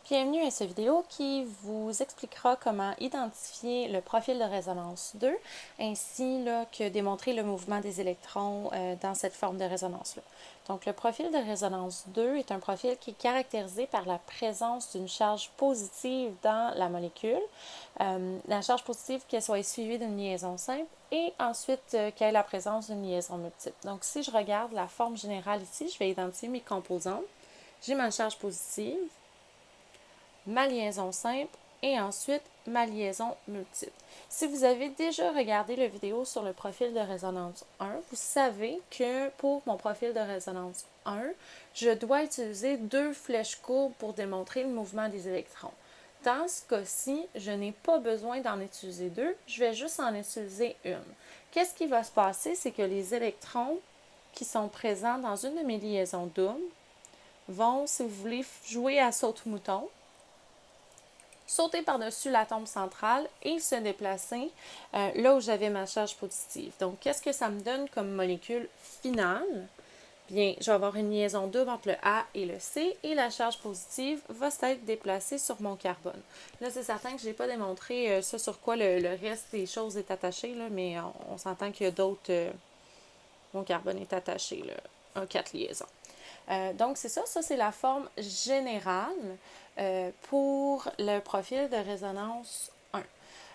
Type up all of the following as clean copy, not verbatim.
Bienvenue à cette vidéo qui vous expliquera comment identifier le profil de résonance 2 ainsi que démontrer le mouvement des électrons dans cette forme de résonance-là. Donc, le profil de résonance 2 est un profil qui est caractérisé par la présence d'une charge positive dans la molécule. La charge positive, qu'elle soit suivie d'une liaison simple et ensuite qu'elle ait la présence d'une liaison multiple. Donc, si je regarde la forme générale ici, je vais identifier mes composantes. J'ai ma charge positive, ma liaison simple et ensuite ma liaison multiple. Si vous avez déjà regardé la vidéo sur le profil de résonance 1, vous savez que pour mon profil de résonance 1, je dois utiliser deux flèches courbes pour démontrer le mouvement des électrons. Dans ce cas-ci, je n'ai pas besoin d'en utiliser deux, je vais juste en utiliser une. Qu'est-ce qui va se passer? C'est que les électrons qui sont présents dans une de mes liaisons doubles vont, si vous voulez, jouer à saute-mouton, sauter par-dessus l'atome central et se déplacer là où j'avais ma charge positive. Donc, qu'est-ce que ça me donne comme molécule finale? Bien, je vais avoir une liaison double entre le A et le C et la charge positive va s'être déplacée sur mon carbone. Là, c'est certain que je n'ai pas démontré ce sur quoi le reste des choses est attaché, là, mais on s'entend qu'il y a d'autres... mon carbone est attaché, là, à 4 liaisons. Donc, c'est ça c'est la forme générale pour le profil de résonance 1.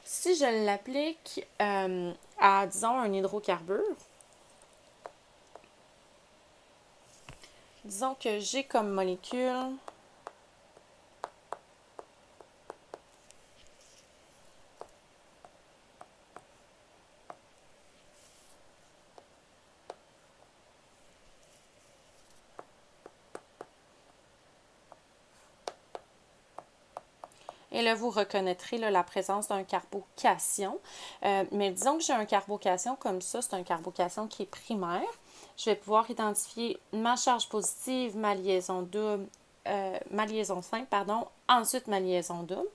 Si je l'applique à, disons, un hydrocarbure, disons que j'ai comme molécule et là, vous reconnaîtrez là, la présence d'un carbocation. Mais disons que j'ai un carbocation comme ça, c'est un carbocation qui est primaire. Je vais pouvoir identifier ma charge positive, ma liaison double, ma liaison simple, pardon, ensuite ma liaison double.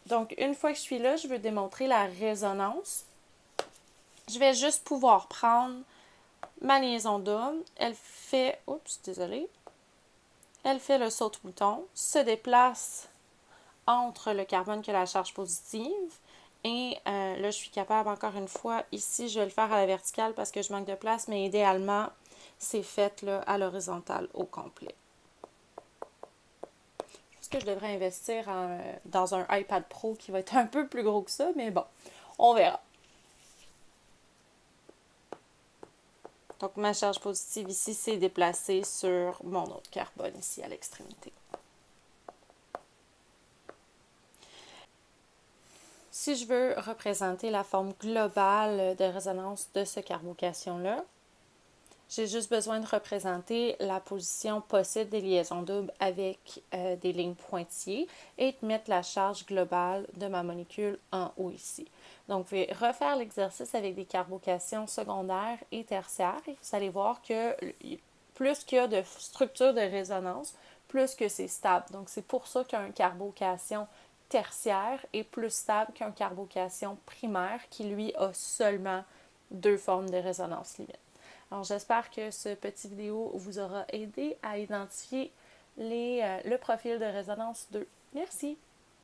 Donc, une fois que je suis là, je veux démontrer la résonance. Je vais juste pouvoir prendre ma liaison double. Elle fait, elle fait le saute-mouton, se déplace entre le carbone qui a la charge positive. Et là, je suis capable, encore une fois, ici, je vais le faire à la verticale parce que je manque de place, mais idéalement, c'est fait là, à l'horizontale au complet. Je pense que je devrais investir dans un iPad Pro qui va être un peu plus gros que ça, mais bon, on verra. Donc, ma charge positive ici s'est déplacée sur mon autre carbone ici à l'extrémité. Si je veux représenter la forme globale de résonance de ce carbocation-là, j'ai juste besoin de représenter la position possible des liaisons doubles avec des lignes pointillées et de mettre la charge globale de ma molécule en haut ici. Donc, vous pouvez refaire l'exercice avec des carbocations secondaires et tertiaires et vous allez voir que plus qu'il y a de structure de résonance, plus que c'est stable. Donc, c'est pour ça qu'un carbocation tertiaire est plus stable qu'un carbocation primaire qui, lui, a seulement deux formes de résonance limite. Alors, j'espère que ce petit vidéo vous aura aidé à identifier le profil de résonance 2. Merci!